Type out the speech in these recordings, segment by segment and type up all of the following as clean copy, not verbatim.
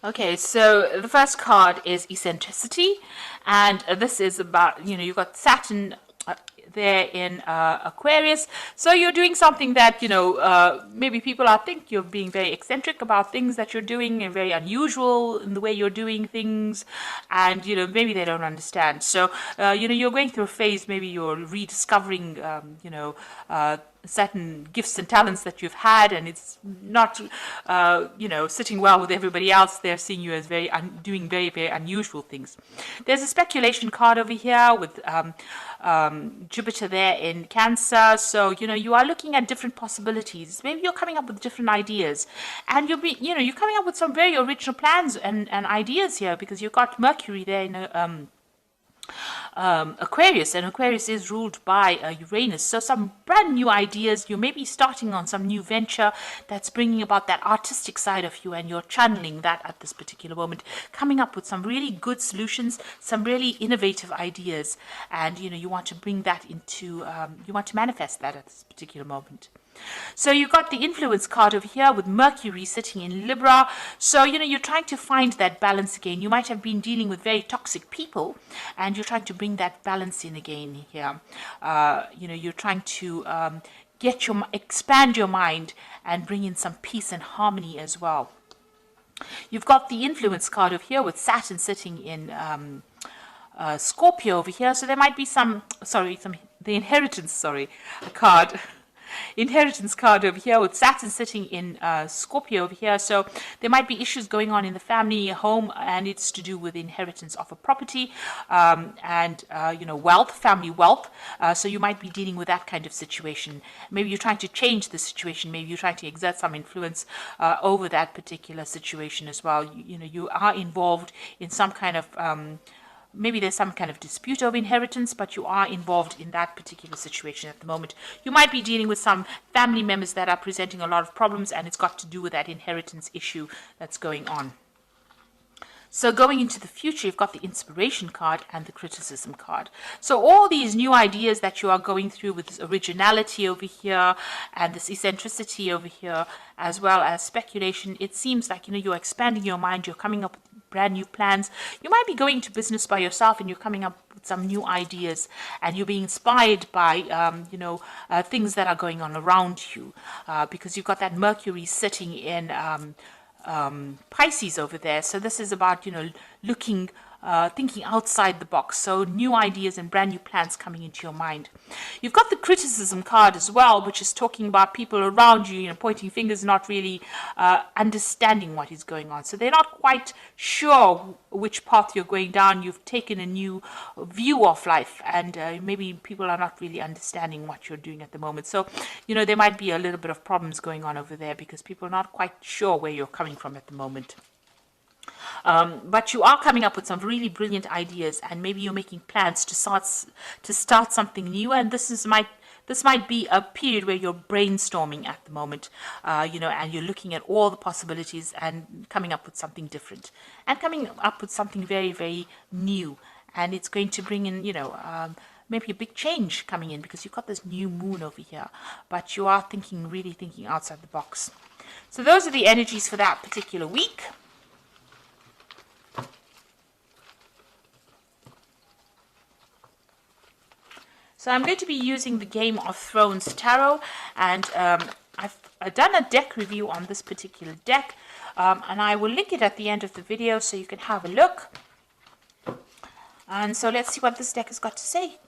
Okay, so the first card is eccentricity, and this is about, you've got Saturn there in Aquarius. So you're doing something that, maybe people think you're being very eccentric about things that you're doing and very unusual in the way you're doing things, and, maybe they don't understand. So, you're going through a phase, maybe you're rediscovering, certain gifts and talents that you've had, and it's not sitting well with everybody else. They're seeing you as doing very, very unusual things. There's a speculation card over here with Jupiter there in Cancer. So you are looking at different possibilities. Maybe you're coming up with different ideas, and you're coming up with some very original plans and ideas here, because you've got Mercury there in Aquarius, and Aquarius is ruled by Uranus. So some brand new ideas. You may be starting on some new venture that's bringing about that artistic side of you, and you're channeling that at this particular moment, coming up with some really good solutions, some really innovative ideas, and you want to bring that into, you want to manifest that at this particular moment. So you've got the influence card over here with Mercury sitting in Libra. So, you're trying to find that balance again. You might have been dealing with very toxic people, and you're trying to bring that balance in again here. You're trying to expand your mind and bring in some peace and harmony as well. You've got the influence card over here with Saturn sitting in Scorpio over here. So there might be the inheritance, card. Inheritance card over here with Saturn sitting in Scorpio over here. So there might be issues going on in the family home, and it's to do with inheritance of a property and wealth, family wealth. So you might be dealing with that kind of situation. Maybe you're trying to change the situation. Maybe you're trying to exert some influence over that particular situation as well. You are involved in some kind of maybe there's some kind of dispute over inheritance, but you are involved in that particular situation at the moment. You might be dealing with some family members that are presenting a lot of problems, and it's got to do with that inheritance issue that's going on. So going into the future, you've got the inspiration card and the criticism card. So all these new ideas that you are going through with this originality over here and this eccentricity over here, as well as speculation, it seems like, you're expanding your mind, you're coming up with brand new plans. You might be going to business by yourself, and you're coming up with some new ideas, and you're being inspired by, things that are going on around you, because you've got that Mercury sitting in Pisces over there. So this is about, looking, thinking outside the box. So new ideas and brand new plans coming into your mind. You've got the criticism card as well, which is talking about people around you, pointing fingers, not really understanding what is going on. So they're not quite sure which path you're going down. You've taken a new view of life, and maybe people are not really understanding what you're doing at the moment. So, there might be a little bit of problems going on over there, because people are not quite sure where you're coming from at the moment. But you are coming up with some really brilliant ideas, and maybe you're making plans to start something new. And this might be a period where you're brainstorming at the moment, and you're looking at all the possibilities and coming up with something different, and coming up with something very, very new. And it's going to bring in, maybe a big change coming in, because you've got this new moon over here, but you are really thinking outside the box. So those are the energies for that particular week. So I'm going to be using the Game of Thrones Tarot, and I've done a deck review on this particular deck, and I will link it at the end of the video so you can have a look. And so let's see what this deck has got to say.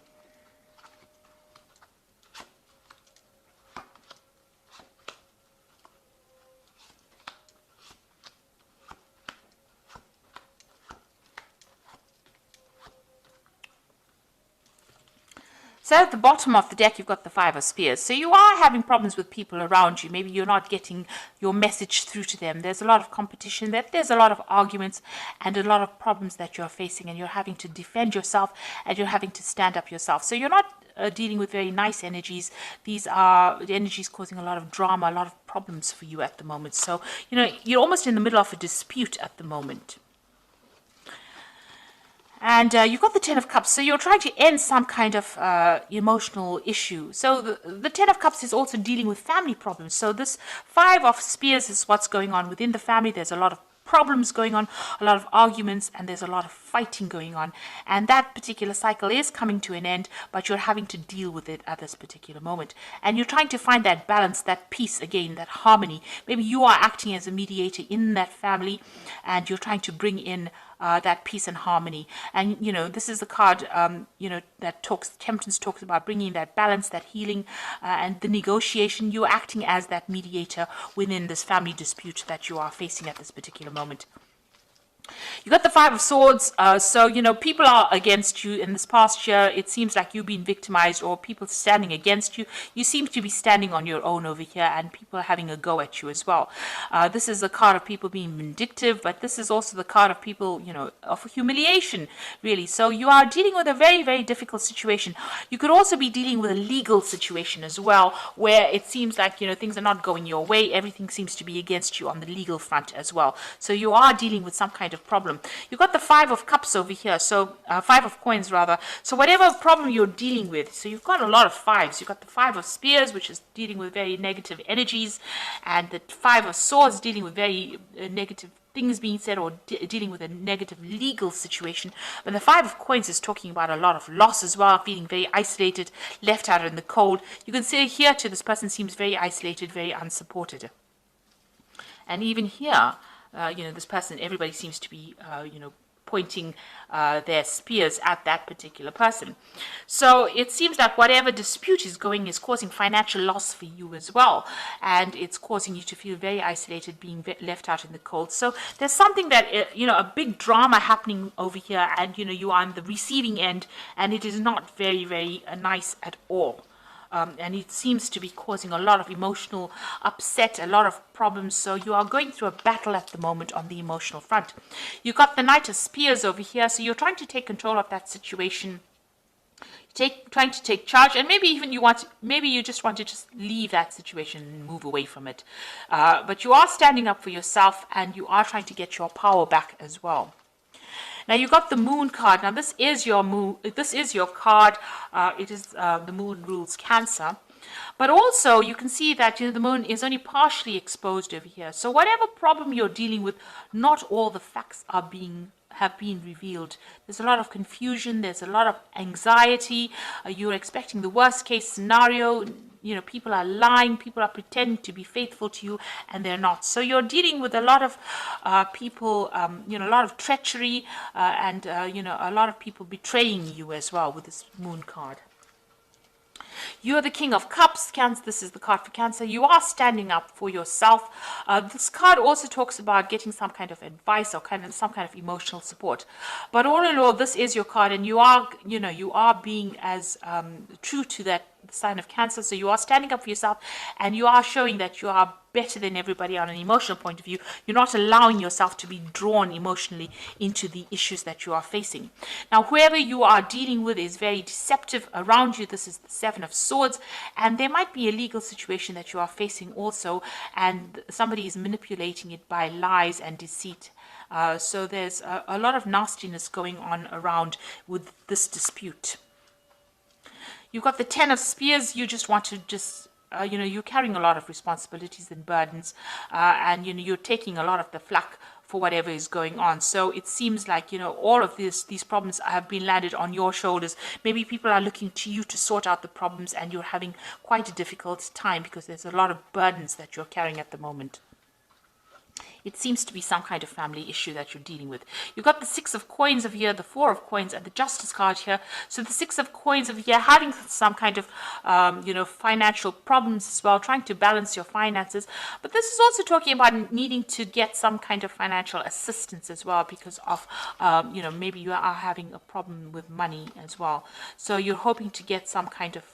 So at the bottom of the deck, you've got the Five of Spears. So you are having problems with people around you. Maybe you're not getting your message through to them. There's a lot of competition. There's a lot of arguments and a lot of problems that you're facing, and you're having to defend yourself, and you're having to stand up yourself. So you're not dealing with very nice energies. These are the energies causing a lot of drama, a lot of problems for you at the moment. So, you're almost in the middle of a dispute at the moment. And you've got the Ten of Cups, so you're trying to end some kind of emotional issue. So the Ten of Cups is also dealing with family problems. So this Five of Spears is what's going on within the family. There's a lot of problems going on, a lot of arguments, and there's a lot of fighting going on. And that particular cycle is coming to an end, but you're having to deal with it at this particular moment. And you're trying to find that balance, that peace again, that harmony. Maybe you are acting as a mediator in that family, and you're trying to bring in that peace and harmony. And this is the card that Temperance talks about bringing that balance, that healing, and the negotiation. You're acting as that mediator within this family dispute that you are facing at this particular moment. You got the Five of Swords, so people are against you in this past year. It seems like you've been victimized, or people standing against you. You seem to be standing on your own over here, and people are having a go at you as well. This is a card of people being vindictive, but this is also the card of people, of humiliation, really. So you are dealing with a very, very difficult situation. You could also be dealing with a legal situation as well, where it seems like things are not going your way. Everything seems to be against you on the legal front as well. So you are dealing with some kind of problem. You've got the Five of Cups over here, so Five of Coins rather. So whatever problem you're dealing with, so you've got a lot of fives. You've got the Five of Spears, which is dealing with very negative energies, and the Five of Swords dealing with very negative things being said, or dealing with a negative legal situation. But the Five of Coins is talking about a lot of loss as well, feeling very isolated, left out in the cold. You can see here too, this person seems very isolated, very unsupported. And even here, this person, everybody seems to be, pointing their spears at that particular person. So it seems like whatever dispute is going is causing financial loss for you as well. And it's causing you to feel very isolated, being left out in the cold. So there's something that, a big drama happening over here, and, you are on the receiving end, and it is not very, very nice at all. And it seems to be causing a lot of emotional upset, a lot of problems. So you are going through a battle at the moment on the emotional front. You got the Knight of Spears over here. So you're trying to take control of that situation. Trying to take charge, and maybe even maybe you just want to just leave that situation and move away from it. But you are standing up for yourself, and you are trying to get your power back as well. Now you got the Moon card. Now this is your moon. This is your card. It is the Moon rules Cancer, but also you can see that the Moon is only partially exposed over here. So whatever problem you're dealing with, not all the facts have been revealed. There's a lot of confusion. There's a lot of anxiety. You're expecting the worst case scenario. People are lying, people are pretending to be faithful to you, and they're not. So you're dealing with a lot of people, a lot of treachery, and, a lot of people betraying you as well with this Moon card. You're the King of Cups, Cancer. This is the card for Cancer. You are standing up for yourself. This card also talks about getting some kind of advice or some kind of emotional support. But all in all, this is your card, and you are being as true to that sign of Cancer. So you are standing up for yourself, and you are showing that you are better than everybody on an emotional point of view. You're not allowing yourself to be drawn emotionally into the issues that you are facing. Now, whoever you are dealing with is very deceptive around you. This is the Seven of Swords, and there might be a legal situation that you are facing also, and somebody is manipulating it by lies and deceit. So there's a lot of nastiness going on around with this dispute. You've got the Ten of Spears. You just want to you're carrying a lot of responsibilities and burdens, and you're taking a lot of the flak for whatever is going on. So it seems like all of these problems have been landed on your shoulders. Maybe people are looking to you to sort out the problems, and you're having quite a difficult time because there's a lot of burdens that you're carrying at the moment. It seems to be some kind of family issue that you're dealing with. You've got the Six of Coins over here, the Four of Coins, and the Justice card here. So the Six of Coins over here, having some kind of, financial problems as well, trying to balance your finances. But this is also talking about needing to get some kind of financial assistance as well because of, maybe you are having a problem with money as well. So you're hoping to get some kind of,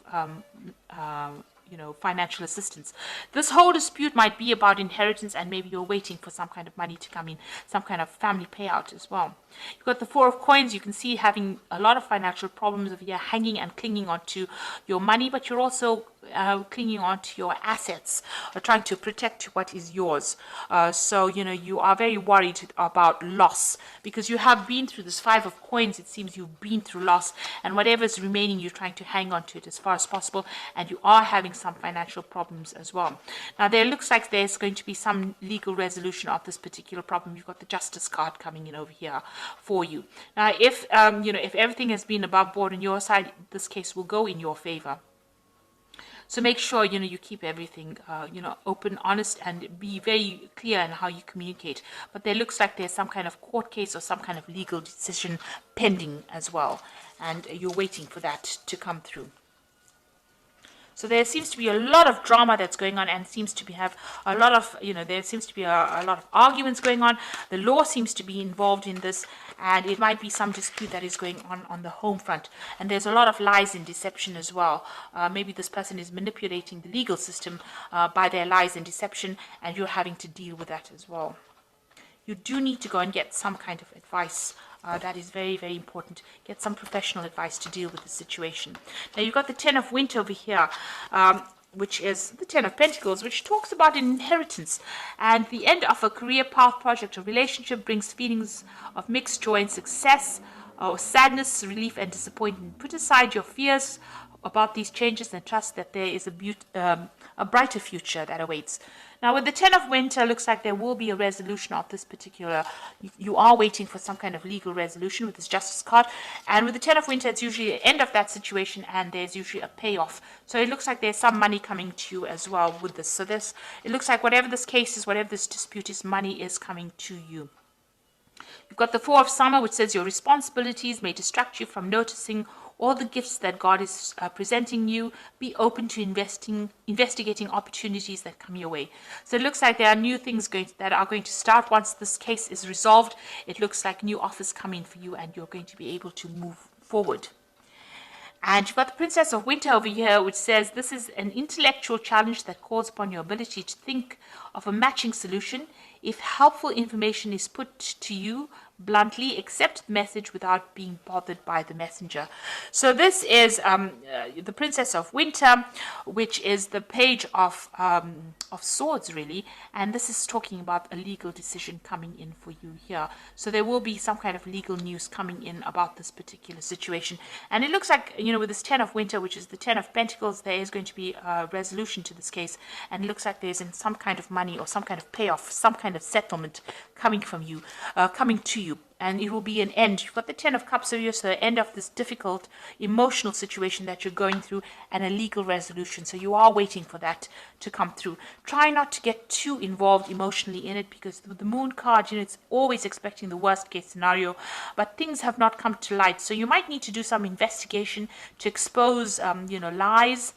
financial assistance. This whole dispute might be about inheritance, and maybe you're waiting for some kind of money to come in, some kind of family payout as well. You've got the Four of Coins. You can see having a lot of financial problems over here, hanging and clinging onto your money, but you're also clinging on to your assets or trying to protect what is yours. So, you are very worried about loss because you have been through this Five of Coins. It seems you've been through loss, and whatever is remaining, you're trying to hang on to it as far as possible, and you are having some financial problems as well. Now, there looks like there's going to be some legal resolution of this particular problem. You've got the Justice card coming in over here for you. Now, if everything has been above board on your side, this case will go in your favor. So make sure, you keep everything, open, honest, and be very clear in how you communicate. But there looks like there's some kind of court case or some kind of legal decision pending as well. And you're waiting for that to come through. So there seems to be a lot of drama that's going on, and seems to have a lot of, there seems to be a lot of arguments going on. The law seems to be involved in this, and it might be some dispute that is going on the home front. And there's a lot of lies and deception as well. Maybe this person is manipulating the legal system by their lies and deception, and you're having to deal with that as well. You do need to go and get some kind of advice. That is very, very important. Get some professional advice to deal with the situation. Now, you've got the Ten of Winter over here, which is the Ten of Pentacles, which talks about an inheritance. And the end of a career path, project, or relationship brings feelings of mixed joy and success, or sadness, relief, and disappointment. Put aside your fears about these changes and trust that there is a brighter future that awaits. Now, with the Ten of Winter, looks like there will be a resolution of this particular. You are waiting for some kind of legal resolution with this Justice card. And with the Ten of Winter, it's usually the end of that situation, and there's usually a payoff. So it looks like there's some money coming to you as well with this. So it looks like whatever this case is, whatever this dispute is, money is coming to you. You've got the Four of Summer, which says your responsibilities may distract you from noticing all the gifts that God is presenting you. Be open to investigating opportunities that come your way. So it looks like there are new things that are going to start once this case is resolved. It looks like new offers come in for you, and you're going to be able to move forward. And you've got the Princess of Winter over here, which says this is an intellectual challenge that calls upon your ability to think of a matching solution. If helpful information is put to you bluntly, accept the message without being bothered by the messenger. So this is the Princess of Winter, which is the Page of Swords, really. And this is talking about a legal decision coming in for you here. So there will be some kind of legal news coming in about this particular situation. And it looks like, with this Ten of Winter, which is the Ten of Pentacles, there is going to be a resolution to this case. And it looks like there's some kind of money or some kind of payoff, some kind of settlement coming from you, coming to you. And it will be an end. You've got the Ten of Cups over here, so the end of this difficult emotional situation that you're going through, and a legal resolution. So you are waiting for that to come through. Try not to get too involved emotionally in it, because with the Moon card, it's always expecting the worst case scenario, but things have not come to light. So you might need to do some investigation to expose, lies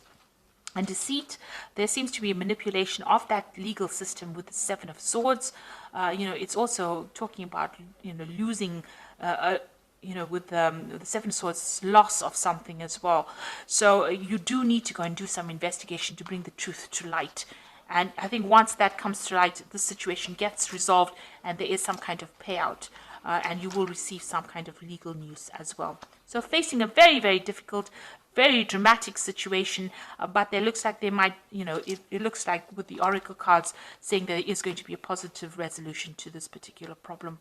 and deceit. There seems to be a manipulation of that legal system with the Seven of Swords. It's also talking about, losing, with the Seven of Swords, loss of something as well. So you do need to go and do some investigation to bring the truth to light. And I think once that comes to light, the situation gets resolved and there is some kind of payout. And you will receive some kind of legal news as well. So facing a very, very difficult, very dramatic situation, but there looks like they might, it looks like with the Oracle cards saying there is going to be a positive resolution to this particular problem.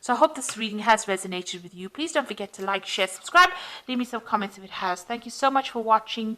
So I hope this reading has resonated with you. Please don't forget to like, share, subscribe. Leave me some comments if it has. Thank you so much for watching.